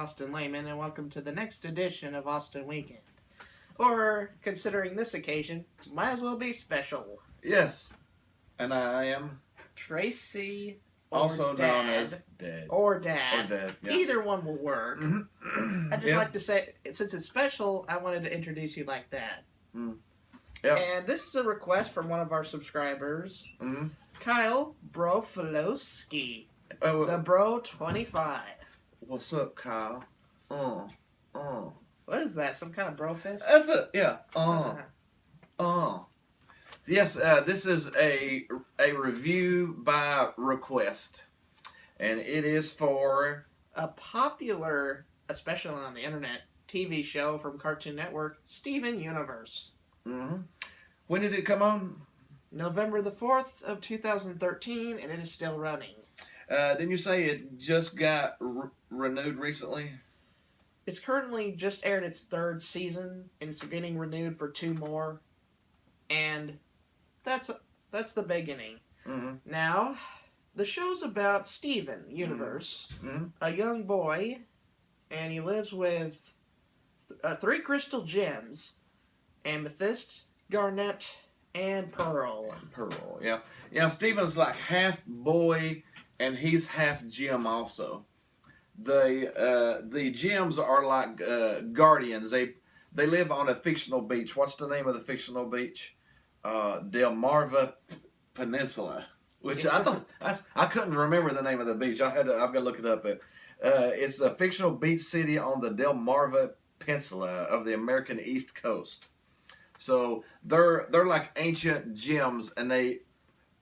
Austin Lehman, and welcome to the next edition of Austin Weekend. Or, considering this occasion, might as well be special. Yes, and I am Tracy, or also Dad, known as Dad. or Dad. Or Dad, yeah. Either one will work. I'd just Yeah. like to say, since it's special, I wanted to introduce you like that. Yeah. And this is a request from one of our subscribers, Mm-hmm. Kyle Brofalowski, Oh, the Bro 25. what's up, Kyle? What is that? Some kind of bro fist? That's it. Yeah. Yes. This is a review by request, and it is for A popular, especially on the internet, TV show from Cartoon Network, Steven Universe. When did it come on? November the 4th of 2013, and it is still running. Didn't you say it just got renewed recently? It's currently just aired its third season, and it's getting renewed for 2 more. And that's the beginning. Now, the show's about Steven Universe, a young boy, and he lives with 3 crystal gems: amethyst, garnet, and pearl. Pearl, yeah. Yeah, Steven's like half boy and he's half gem also. The gems are like guardians. They live on a fictional beach. What's the name of the fictional beach? Delmarva Peninsula. Which I couldn't remember the name of the beach. I've got to look it up. It's a fictional beach city on the Delmarva Peninsula of the American East Coast. So they're like ancient gems, and they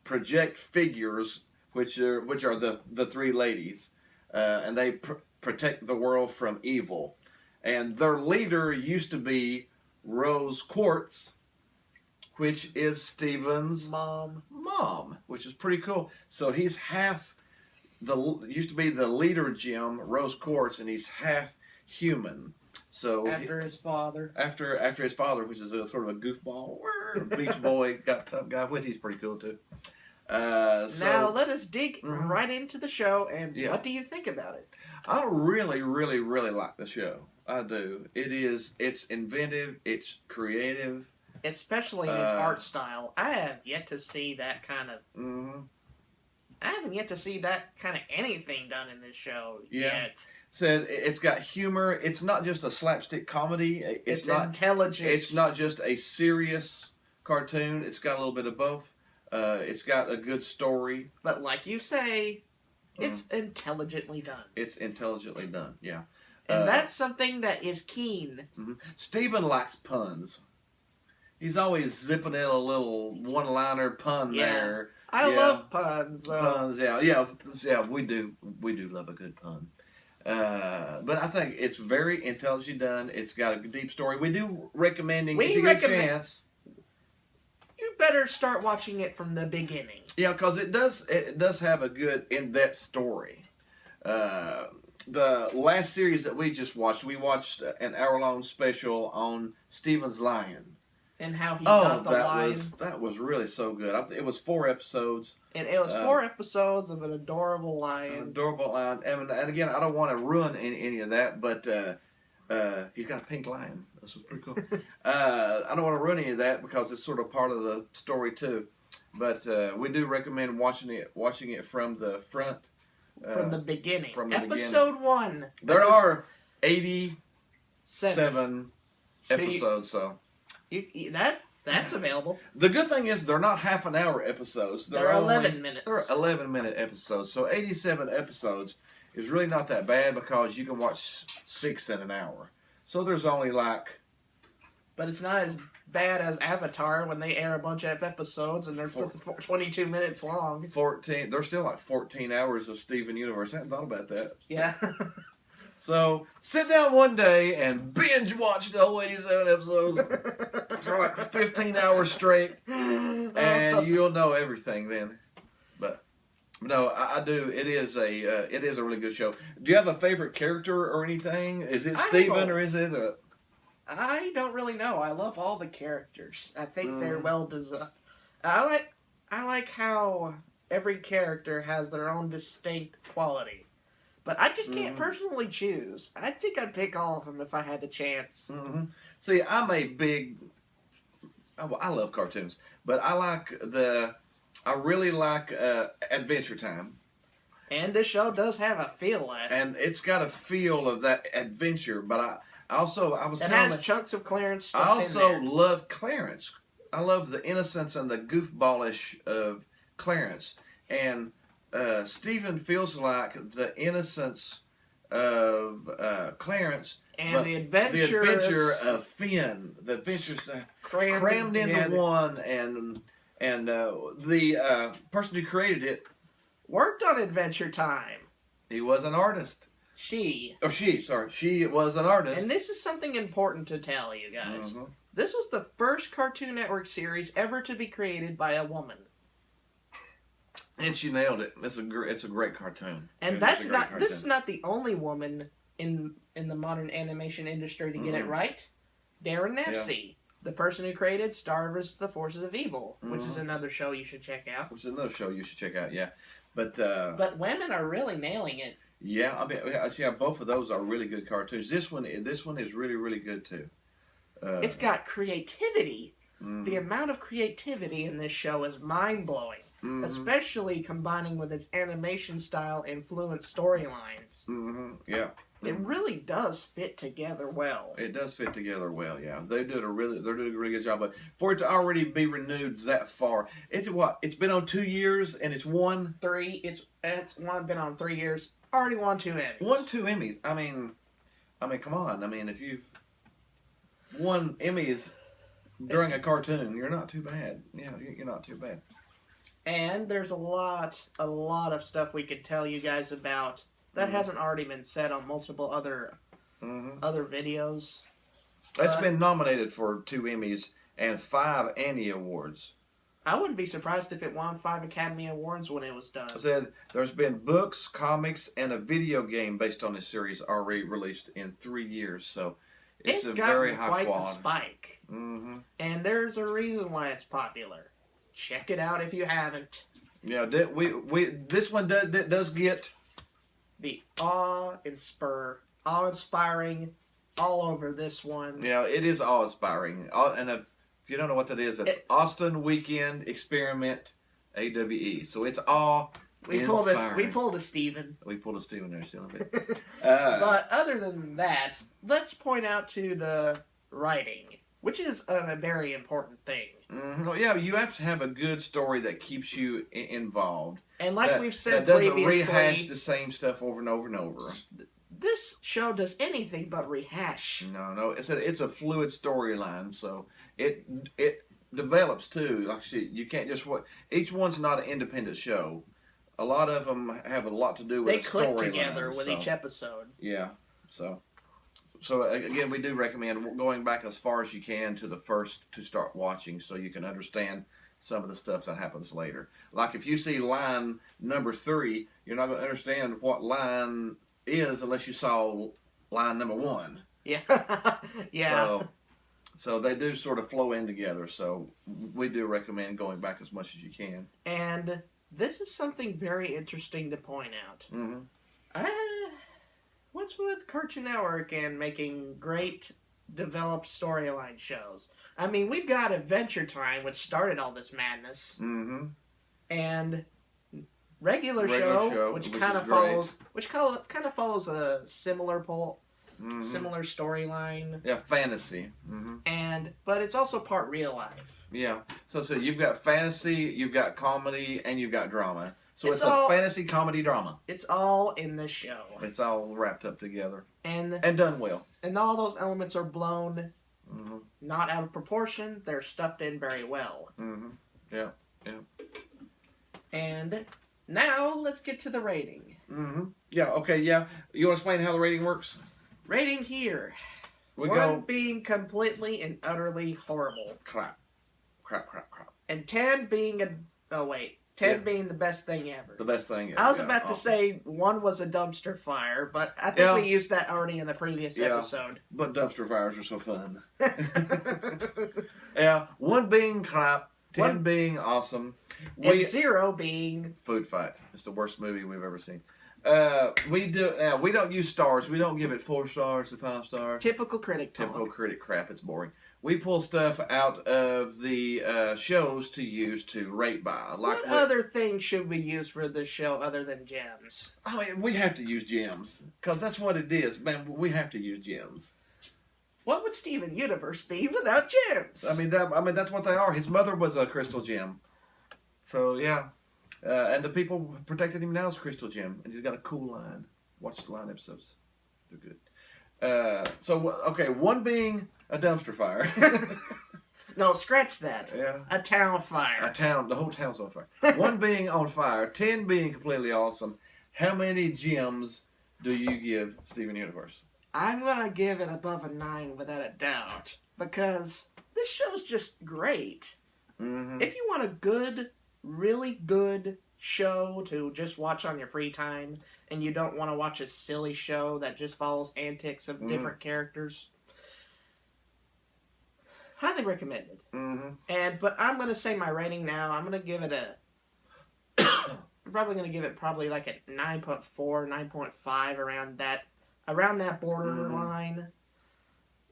project figures, which are the 3 ladies, and they protect the world from evil. And their leader used to be Rose Quartz, which is Steven's mom, which is pretty cool. So he's half used to be the leader gem, Rose Quartz, and he's half human. So After his father, which is a sort of a goofball, beach boy, got tough guy, which he's pretty cool too. now let us dig right into the show, and Yeah. what do you think about it? I really, really, really like the show. I do. It's inventive, it's creative. Especially in its art style. I have yet to see that kind of... I haven't yet to see that kind of anything done in this show yet. Said it's got humor. It's not just a slapstick comedy. It's not intelligent. It's not just a serious cartoon. It's got a little bit of both. It's got a good story. But like you say, it's intelligently done. It's intelligently done, yeah. And that's something that is keen. Steven likes puns. He's always zipping in a little one-liner pun there. I love puns, though. Puns, yeah. We do love a good pun. But I think it's very intelligently done. It's got a deep story. We do recommending if you get a chance. You better start watching it from the beginning. Yeah, because it does have a good in-depth story. The last series that we just watched, we watched an hour-long special on Steven's lion. And how he got the lion. That was really so good. It was 4 episodes. And it was 4 episodes of an adorable lion. And again, I don't want to ruin any of that, but he's got a pink lion. This was pretty cool. I don't want to ruin any of that because it's sort of part of the story too. But we do recommend watching it from the front. From the beginning. From the Episode 1. There are 87 episodes, so... That's available. The good thing is they're not half an hour episodes. They're 11 minutes. They're 11-minute episodes. So 87 episodes is really not that bad because you can watch 6 in an hour. So there's only like... But it's not as bad as Avatar when they air a bunch of episodes and they're 22 minutes long. 14. There's still like 14 hours of Steven Universe. I hadn't thought about that. Yeah. So, sit down one day and binge watch the whole 87 episodes for like 15 hours straight, and you'll know everything then. But, no, I do. It is a really good show. Do you have a favorite character or anything? Is it Steven or is it a... I don't really know. I love all the characters. I think they're well designed. I like how every character has their own distinct quality. But I just can't personally choose. I think I'd pick all of them if I had the chance. Mm-hmm. See, I'm a big. I love cartoons, but I really like Adventure Time. And this show does have a feel like it. And it's got a feel of that adventure, but I was it has chunks of Clarence stuff I also in there. love Clarence. I love the innocence and the goofballish of Clarence. And Stephen feels like the innocence of Clarence, and the adventure of Finn. The adventures crammed into one, and the person who created it worked on Adventure Time. He was an artist. She was an artist. And this is something important to tell you guys. Mm-hmm. This was the first Cartoon Network series ever to be created by a woman. And she nailed it. It's a great cartoon. And this is not the only woman in the modern animation industry to get it right. Darren Nefsey, the person who created Star vs. the Forces of Evil, which is another show you should check out. Yeah. But women are really nailing it. Yeah, I mean, I see how both of those are really good cartoons. This one is really, really good too. It's got creativity. The amount of creativity in this show is mind-blowing. Especially combining with its animation style and fluent storylines. Yeah. It really does fit together well. It does fit together well, yeah. They're doing a really good job. But for it to already be renewed that far, it's been on 2 years and it's won 3. It's been on 3 years. Already won 2 Emmys. Won 2 Emmys. I mean, come on. I mean, if you've won Emmys during a cartoon, you're not too bad. Yeah, you're not too bad. And there's a lot of stuff we could tell you guys about that hasn't already been said on multiple other videos. It's been nominated for 2 Emmys and 5 Annie Awards. I wouldn't be surprised if it won 5 Academy Awards when it was done. I said there's been books, comics, and a video game based on this series already released in 3 years. So it's a very high quality. It's quite the spike. And there's a reason why it's popular. Check it out if you haven't. Yeah, this one does get the awe-inspiring all over this one. Yeah, it is awe-inspiring. And if you don't know what that is, it's Austin Weekend Experiment AWE. So it's we pulled a Steven. We pulled a Steven there, still a bit. But other than that, let's point out to the writing, which is a very important thing. Well, yeah, you have to have a good story that keeps you involved. And like we've said that previously, doesn't rehash the same stuff over and over and over. This show does anything but rehash. No, it's a fluid storyline, so it develops too. Like you can't just each one's not an independent show. A lot of them have a lot to do with they click together with each episode. Yeah, So again, we do recommend going back as far as you can to the first to start watching, so you can understand some of the stuff that happens later. Like if you see line number 3, you're not going to understand what line is unless you saw line number 1. Yeah, yeah. So they do sort of flow in together. So we do recommend going back as much as you can. And this is something very interesting to point out. What's with Cartoon Network and making great developed storyline shows? I mean, we've got Adventure Time, which started all this madness, and regular show, which kind of follows a similar similar storyline. Yeah, fantasy. But it's also part real life. Yeah. So you've got fantasy, you've got comedy, and you've got drama. So it's a fantasy comedy drama. It's all in this show. It's all wrapped up together. And done well. And all those elements are blown not out of proportion. They're stuffed in very well. Yeah. And now let's get to the rating. Yeah, okay, yeah. You want to explain how the rating works? Rating here. 1 being completely and utterly horrible. Crap. And 10 being 10 being the best thing ever. The best thing ever. I was about to say 1 was a dumpster fire, but I think we used that already in the previous episode. But dumpster fires are so fun. Yeah, 1 being crap, 10 being awesome. And 0 being Food Fight. It's the worst movie we've ever seen. We don't use stars. We don't give it 4 stars to 5 stars. Typical critic talk. Typical critic crap. It's boring. We pull stuff out of the shows to use to rate by. What other thing should we use for this show other than gems? I mean, we have to use gems because that's what it is, man. We have to use gems. What would Steven Universe be without gems? I mean that's what they are. His mother was a crystal gem, so yeah. And the people protecting him now is crystal gem, and he's got a cool line. Watch the line episodes; they're good. Okay, one being a dumpster fire. No, scratch that. Yeah. A town fire. The whole town's on fire. 1 being on fire, 10 being completely awesome. How many gems do you give Steven Universe? I'm gonna give it above a 9 without a doubt because this show's just great. Mm-hmm. If you want a good, really good show to just watch on your free time, and you don't want to watch a silly show that just follows antics of different characters, highly recommended. Mm-hmm. But I'm gonna say my rating now. I'm gonna give it I'm probably gonna give it like a 9.4, 9.5 around that borderline.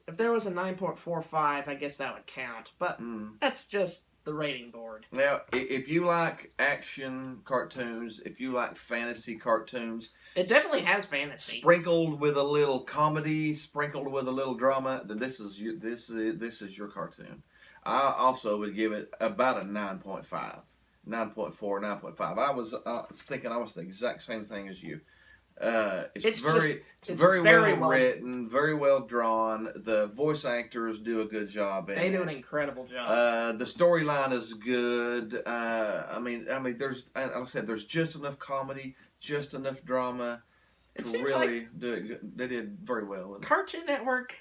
If there was a 9.45, I guess that would count. But that's just the rating board. Now, if you like action cartoons, if you like fantasy cartoons, it definitely has fantasy sprinkled with a little comedy, sprinkled with a little drama, then this is your cartoon. I also would give it about a 9.5, 9.4, 9.5. I was thinking almost the exact same thing as you. It's very well written, very well drawn. The voice actors do a good job. They do an incredible job. The storyline is good. I mean, there's, like I said, there's just enough comedy, just enough drama It to seems really like do it. They did very well with it. Cartoon Network.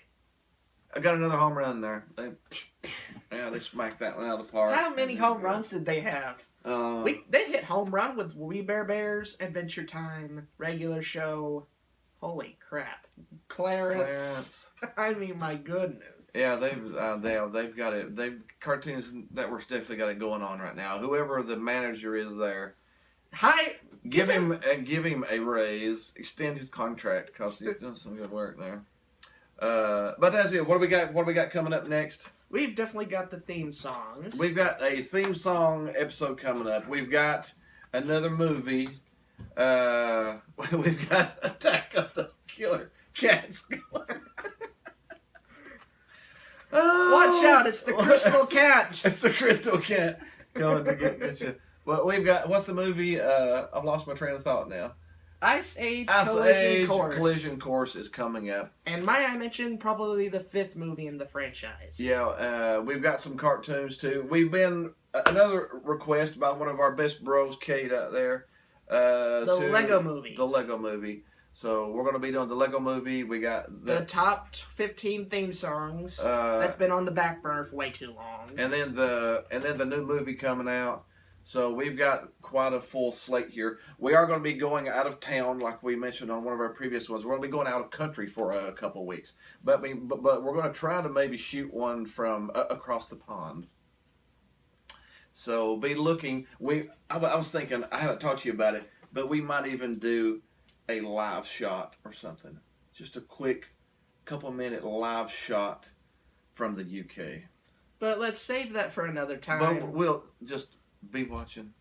I got another home run there. They smacked that one out of the park. How many home runs did they have? They hit home run with We Bare Bears, Adventure Time, Regular Show. Holy crap, Clarence! I mean, my goodness. Yeah, they've got it. Cartoons Network's definitely got it going on right now. Whoever the manager is there, give him a raise, extend his contract because he's doing some good work there. But that's it. What do we got? What do we got coming up next? We've definitely got the theme songs. We've got a theme song episode coming up. We've got another movie. We've got Attack of the Killer Cats. Watch out! It's the Crystal Cat. It's the Crystal Cat coming to get you. Well, we've got what's the movie? I've lost my train of thought now. Ice Age Collision Course is coming up. And might I mention probably the 5th movie in the franchise. Yeah, we've got some cartoons too. We've been another request by one of our best bros, Kate, out there. The Lego Movie. The Lego Movie. So we're going to be doing the Lego Movie. We got the top 15 theme songs. That's been on the back burner for way too long. And then the new movie coming out. So we've got quite a full slate here. We are going to be going out of town, like we mentioned on one of our previous ones. We're going to be going out of country for a couple weeks, but we're going to try to maybe shoot one from across the pond. So be looking. I was thinking, I haven't talked to you about it, but we might even do a live shot or something. Just a quick couple-minute live shot from the UK. But let's save that for another time. But we'll just be watching.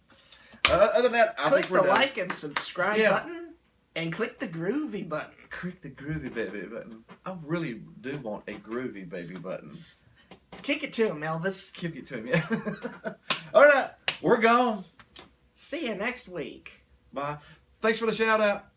Other than that, I think we're done. Click the like and subscribe button, and click the groovy button. Click the groovy baby button. I really do want a groovy baby button. Kick it to him, Elvis. Kick it to him, yeah. All right, we're gone. See you next week. Bye. Thanks for the shout out.